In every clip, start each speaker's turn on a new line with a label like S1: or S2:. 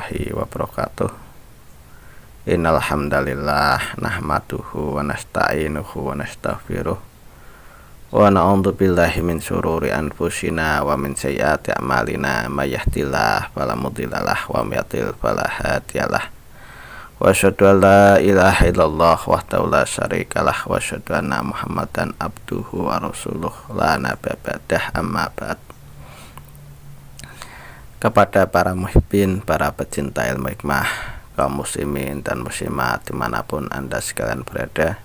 S1: warahmatullahi wabarakatuh. Innal hamdalillah nahmaduhu wa nasta'inuhu wa nastaghfiruh wa na'udzu billahi min syururi anfusina wa min sayyiati a'malina may yahdihillahu fala mudhillalah wa may yudhlil fala hadiyalah. Wa asyhadu an la ilaha illallah wahdahu la syarikalah wa asyhadu anna Muhammadan abduhu wa rasuluh la nabiyya ba'dah, amma ba'd. Kepada para muhibbin, para pecinta ilmu hikmah, kaum muslimin dan muslimat dimanapun Anda sekalian berada,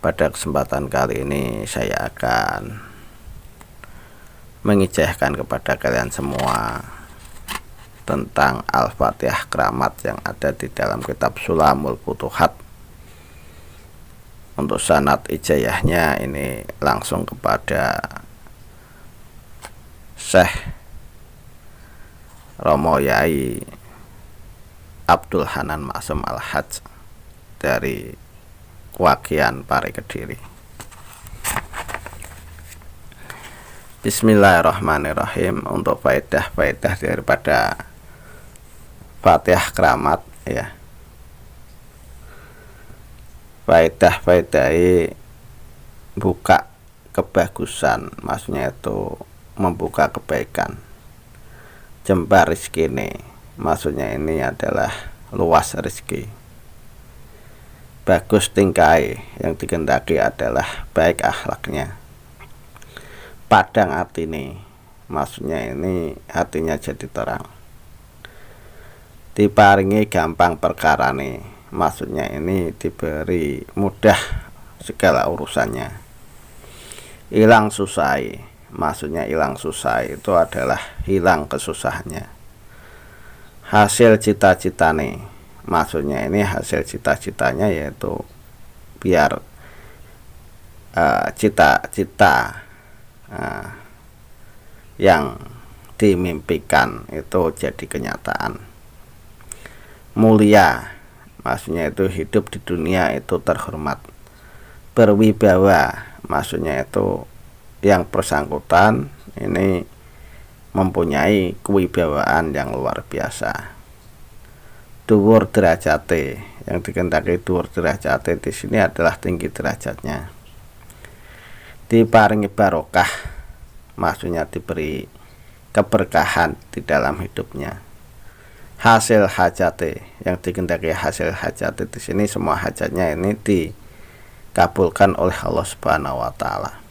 S1: pada kesempatan kali ini saya akan mengijahkan kepada kalian semua tentang Al-Fatihah keramat yang ada di dalam kitab Sulamul Futuhat. Untuk sanad ijayahnya ini langsung kepada Syekh Romo Yai Abdul Hanan Ma'sum Al-Hajj dari Wakian Pare Kediri. Bismillahirrahmanirrahim. Untuk faedah-faedah daripada Fatihah keramat ya. Faedah-faedah buka kebagusan, maksudnya itu membuka kebaikan. Jembar rizki ini, maksudnya ini adalah luas rizki. Bagus tingkai, yang dikehendaki adalah baik akhlaknya. Padang hati ini, maksudnya ini hatinya jadi terang. Diparingi gampang perkara nih, maksudnya ini diberi mudah segala urusannya. Hilang susai, maksudnya hilang susah itu adalah hilang kesusahannya. Hasil cita-cita nih, maksudnya ini hasil cita-citanya yaitu biar cita-cita yang dimimpikan itu jadi kenyataan. Mulia, maksudnya itu hidup di dunia itu terhormat. Berwibawa, maksudnya itu yang bersangkutan ini mempunyai kewibawaan yang luar biasa. Dhuwur derajate, yang dikehendaki dhuwur derajate di sini adalah tinggi derajatnya. Diparingi barokah, maksudnya diberi keberkahan di dalam hidupnya. Hasil hajate, yang dikehendaki hasil hajate di sini semua hajatnya ini dikabulkan oleh Allah Subhanahu wa taala.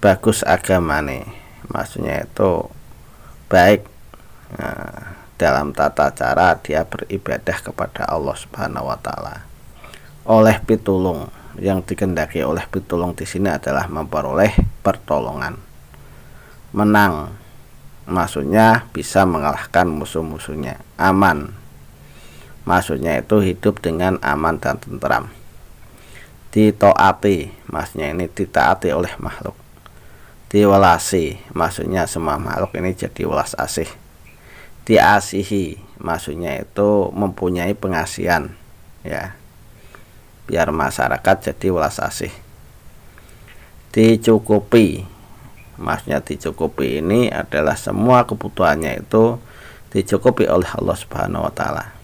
S1: Bagus agamane, maksudnya itu baik dalam tata cara dia beribadah kepada Allah Subhanahu wa taala. Oleh pitulung, yang dikehendaki oleh pitulung di sini adalah memperoleh pertolongan. Menang, maksudnya bisa mengalahkan musuh-musuhnya. Aman, maksudnya itu hidup dengan aman dan tentram. Ditaati, maksudnya ini ditaati oleh makhluk. Diwelasi, maksudnya semua makhluk ini jadi welas asih. Diasihi, maksudnya itu mempunyai pengasihan ya, biar masyarakat jadi welas asih. Dicukupi, maksudnya dicukupi ini adalah semua kebutuhannya itu dicukupi oleh Allah Subhanahu wa taala.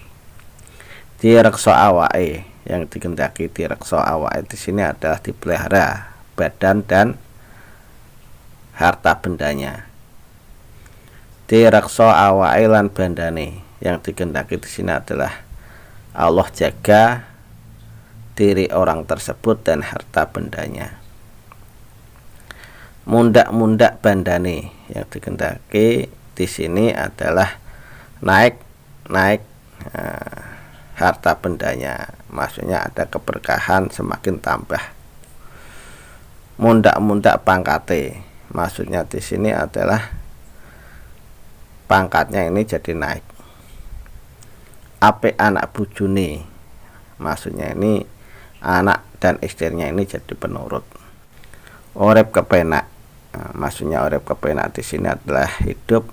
S1: Direksa awake, yang dikehendaki direksa awake di sini adalah dipelihara badan dan harta bendanya. Direksa awake lan bandane, yang dikehendaki di sini adalah Allah jaga diri orang tersebut dan harta bendanya. Mundak-mundak bandane, yang dikehendaki di sini adalah naik harta bendanya, maksudnya ada keberkahan semakin tambah. Mundak-mundak pangkate, maksudnya di sini adalah pangkatnya ini jadi naik. Ape anak bujune, maksudnya ini anak dan istrinya ini jadi penurut. Urip kepenak, maksudnya urip kepenak di sini adalah hidup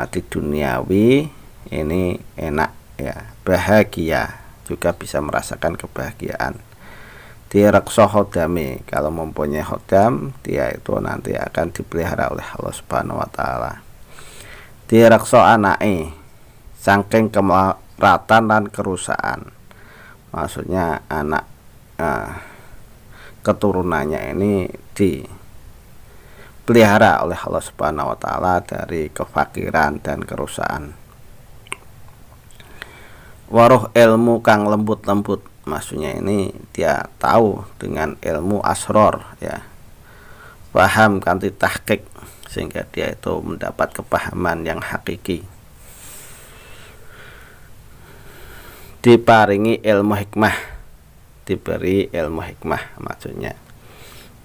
S1: di duniawi ini enak ya, bahagia, juga bisa merasakan kebahagiaan. Direksa hodame, kalau mempunyai hodam dia itu nanti akan dipelihara oleh Allah Subhanahu wa taala. Direksa anake, saking kemaratan dan kerusakan. Maksudnya anak keturunannya ini dipelihara oleh Allah Subhanahu wa taala dari kefakiran dan kerusakan. Waruh ilmu kang lembut-lembut, maksudnya ini dia tahu dengan ilmu asror, ya, paham kanthi tahqiq, sehingga dia itu mendapat kepahaman yang hakiki. Diparingi ilmu hikmah, diberi ilmu hikmah maksudnya,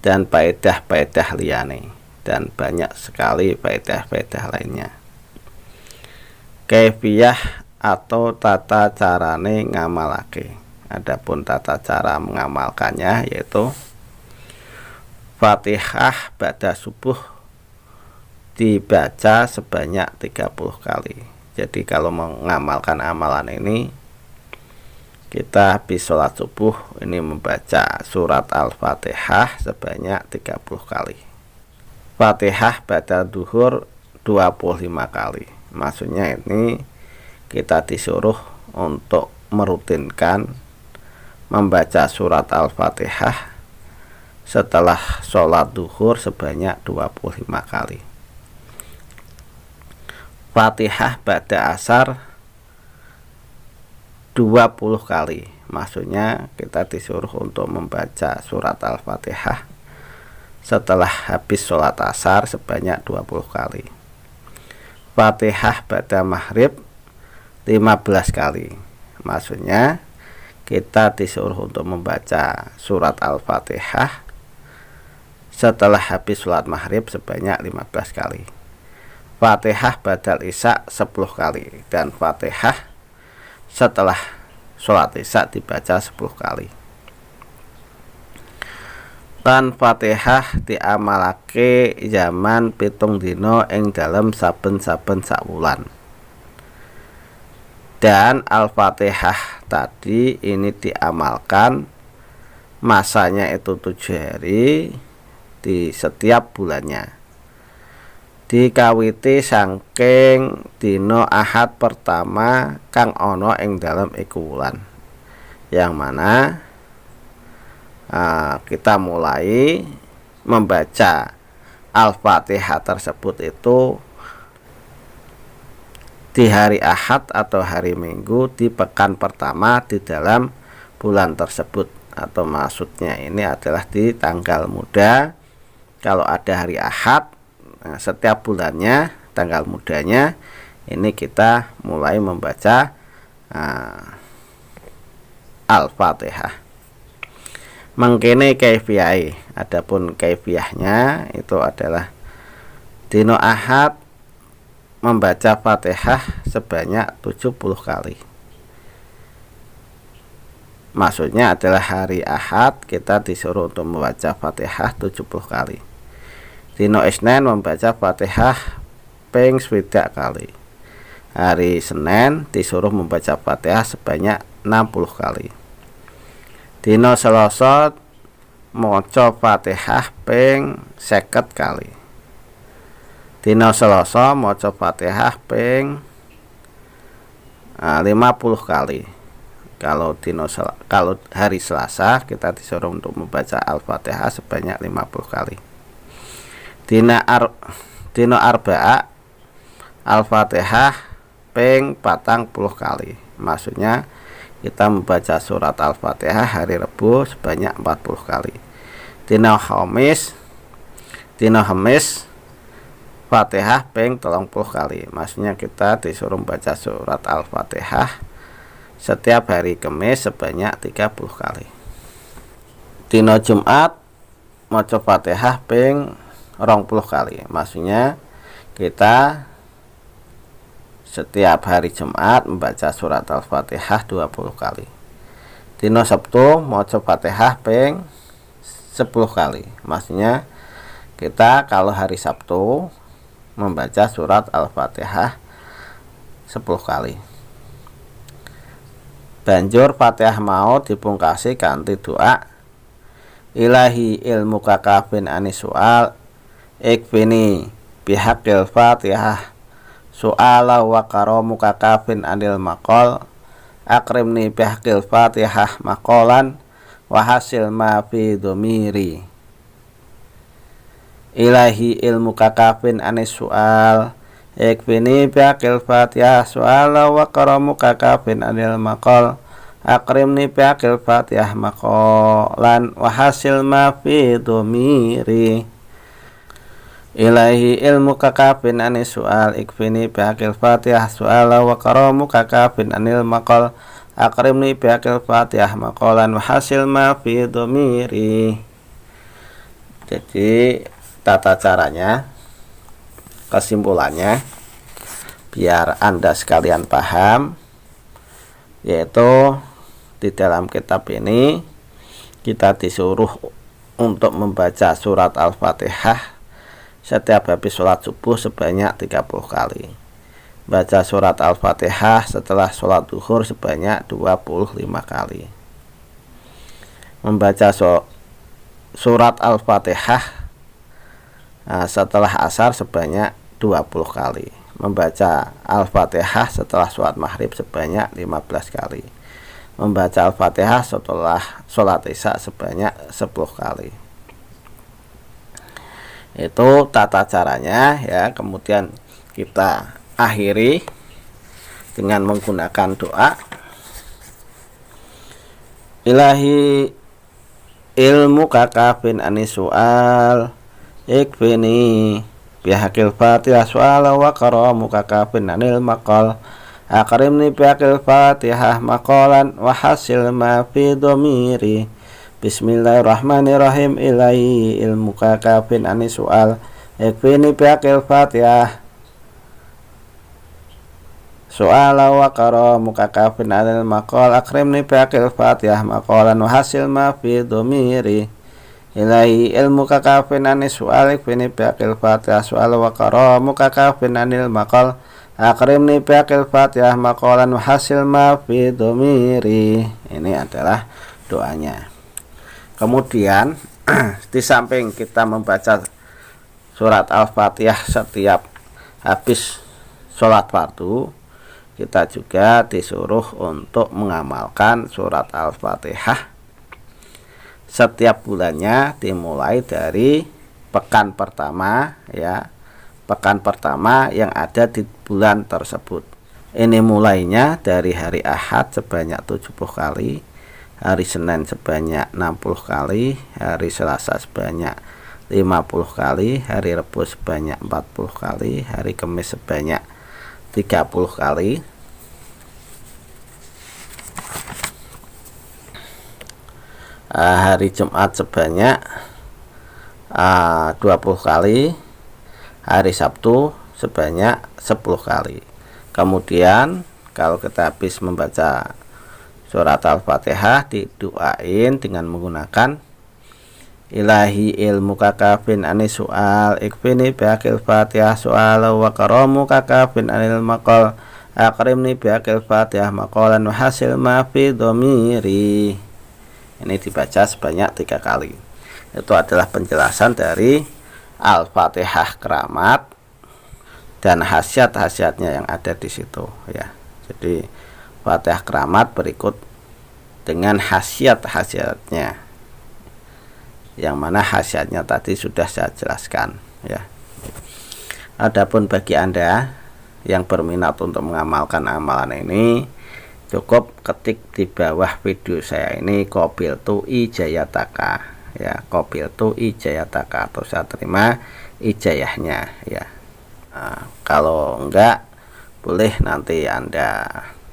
S1: dan faedah-faedah liyane, dan banyak sekali faedah-faedah lainnya. Kaifiyah atau tata carane ngamalake. Adapun tata cara mengamalkannya yaitu Fatihah pada subuh dibaca sebanyak 30 kali. Jadi kalau mengamalkan amalan ini, kita habis sholat subuh ini membaca surat Al-Fatihah sebanyak 30 kali. Fatihah pada duhur 25 kali. Maksudnya ini kita disuruh untuk merutinkan membaca surat Al-Fatihah setelah sholat duhur sebanyak 25 kali. Fatihah pada asar 20 kali. Maksudnya kita disuruh untuk membaca surat Al-Fatihah setelah habis sholat asar sebanyak 20 kali. Fatihah pada maghrib 15 kali. Maksudnya kita disuruh untuk membaca surat Al-Fatihah setelah habis sholat maghrib sebanyak 15 kali. Fatihah badal isya 10 kali, dan Fatihah setelah sholat isya dibaca 10 kali. Lan Fatihah diamalake zaman 7 dina ing dalem saben-saben sakwulan. Dan Al-Fatihah tadi ini diamalkan masanya itu 7 hari di setiap bulannya. Dikawiti saking dina Ahad pertama kang ana ing dalem iku wulan. Yang mana kita mulai membaca Al-Fatihah tersebut itu di hari Ahad atau hari Minggu di pekan pertama di dalam bulan tersebut, atau maksudnya ini adalah di tanggal muda. Kalau ada hari Ahad, setiap bulannya tanggal mudanya ini kita mulai membaca Al-Fatihah. Mengkene kaifiyai, adapun kaifiyahnya itu adalah dino Ahad membaca Fatihah sebanyak 70 kali. Maksudnya adalah hari Ahad kita disuruh untuk membaca Fatihah 70 kali. Dino Isnin membaca Fatihah ping 20 kali. Hari Senin disuruh membaca Fatihah sebanyak 60 kali. Dino Selasa maca Fatihah ping 50 kali. Dina Selasa maca Fatihah ping 50 kali. Kalau hari Selasa kita disuruh untuk membaca Al-Fatihah sebanyak 50 kali. Dina Arba'a Al-Fatihah ping 40 kali. Maksudnya kita membaca surat Al-Fatihah hari Rabu sebanyak 40 kali. Dina Khamis Fatihah ping 30 kali. Maksudnya kita disuruh membaca surat Al-Fatihah setiap hari Kamis sebanyak 30 kali. Dina Jumat maca Fatihah ping 20 kali. Maksudnya kita setiap hari Jumat membaca surat Al-Fatihah 20 kali. Dina Sabtu maca Fatihah ping 10 kali. Maksudnya kita kalau hari Sabtu membaca surat Al-Fatihah 10 kali. Banjur Fatihah mau dipungkasi kanthi doa, Ilahi ilmu kakafin anis soal ikfini bihaqqil Fatihah su'ala wa karamuka kafin anil maqal akrimni bihaqil fatihah maqalan wa hasil ma fi dhamiri ilahi ilmuka kafin anis su'al ikfini bihaqil fatihah su'ala wa karamuka kafin anil maqal akrimni bihaqil fatihah maqalan wa hasil ma fi dhamiri ilahi ilmuka kafin anis su'al ikfini bihaqil fatihah su'ala wa karamuka kafin anil maqal akrimni bihaqil fatihah maqalan wa hasil ma fi dhamiri. Jadi tata caranya, kesimpulannya biar Anda sekalian paham, yaitu di dalam kitab ini kita disuruh untuk membaca surat Al-Fatihah setiap habis sholat subuh sebanyak 30 kali, baca surat Al-Fatihah setelah sholat zuhur sebanyak 25 kali, membaca surat Al-Fatihah setelah asar sebanyak 20 kali, membaca Al-Fatihah setelah sholat maghrib sebanyak 15 kali, membaca Al-Fatihah setelah sholat isya sebanyak 10 kali. Itu tata caranya ya. Kemudian kita akhiri dengan menggunakan doa, ilahi ilmu kakafin anis su'al ikfini bihaqil fatihah su'ala wa karamu kakafin anil maqal akrimni bihaqil fatihah maqalan wa hasil ma fi dhamiri bismillahirrahmanirrahim ilahi ilmu kakafin anis su'al ikfini bihaqil fatihah su'ala wa karamu kakafin anil maqal akrimni bihaqil fatihah maqalan wa hasil ma fi dhamiri ilahi ilmu kakafin anis su'al ikfini bihaqil fatihah su'ala wa karamu kakafin anil maqal akrimni bihaqil fatihah maqalan wa hasil ma fi dhamiri. Ini adalah doanya. Kemudian di samping kita membaca surat Al-Fatihah setiap habis sholat fardu, kita juga disuruh untuk mengamalkan surat Al-Fatihah setiap bulannya, dimulai dari pekan pertama ya, pekan pertama yang ada di bulan tersebut. Ini mulainya dari hari Ahad sebanyak 70 kali, hari Senin sebanyak 60 kali, hari Selasa sebanyak 50 kali, hari Rabu sebanyak 40 kali, hari Kamis sebanyak 30 kali, hari Jumat sebanyak 20 kali, hari Sabtu sebanyak 10 kali. Kemudian kalau kita habis membaca surat Al-Fatihah, didoain dengan menggunakan ilahi ilmu kakafin anis su'al ikfini bihaqil fatihah su'ala wa karamu kakafin anil maqal akrimni bihaqil fatihah maqalan wa hasil ma fi dhamiri. Ini dibaca sebanyak 3 kali. Itu adalah penjelasan dari Al-Fatihah keramat dan khasiat-khasiatnya yang ada di situ ya. Jadi Fatihah keramat berikut dengan khasiat-khasiatnya, yang mana khasiatnya tadi sudah saya jelaskan ya. Adapun bagi Anda yang berminat untuk mengamalkan amalan ini, cukup ketik di bawah video saya ini Qabiltu Ijayataka ya, Qabiltu Ijayataka, atau saya terima ijayahnya ya. Kalau enggak, boleh nanti Anda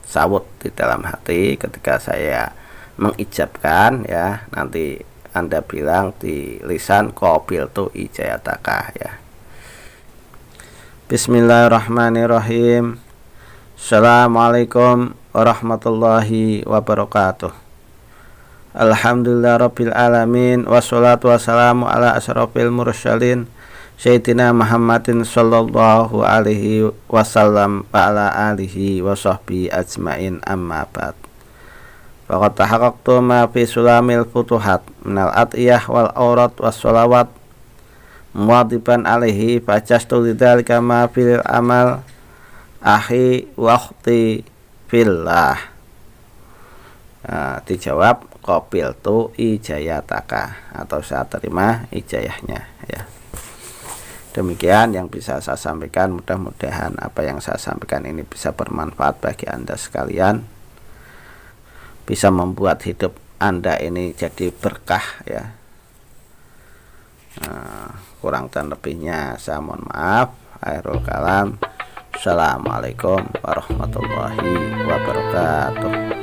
S1: sawut di dalam hati ketika saya mengijabkan ya, nanti Anda bilang di lisan Qabiltu Ijayataka ya. Bismillahirrahmanirrahim. Assalamualaikum warahmatullahi wabarakatuh. Alhamdulillah rabbil alamin, wassalatu wassalamu ala asrofil mursalin Sayyidina Muhammadin sallallahu alaihi wasallam wa ala alihi wa sahbihi ajmain, amma ba'd. Faqad tahaqqaqtu ma fi sulamil futuhat minal atiyah wal aurat was sholawat muwadiban alaihi fajastu lidzalika ma fil amal Akhi waqti fillah. Dijawab qabiltu ijayataka, atau saya terima ijayahnya ya. Demikian yang bisa saya sampaikan. Mudah-mudahan apa yang saya sampaikan ini bisa bermanfaat bagi Anda sekalian, bisa membuat hidup Anda ini jadi berkah ya. Kurang dan lebihnya saya mohon maaf. Akhirul kalam. Assalamualaikum warahmatullahi wabarakatuh.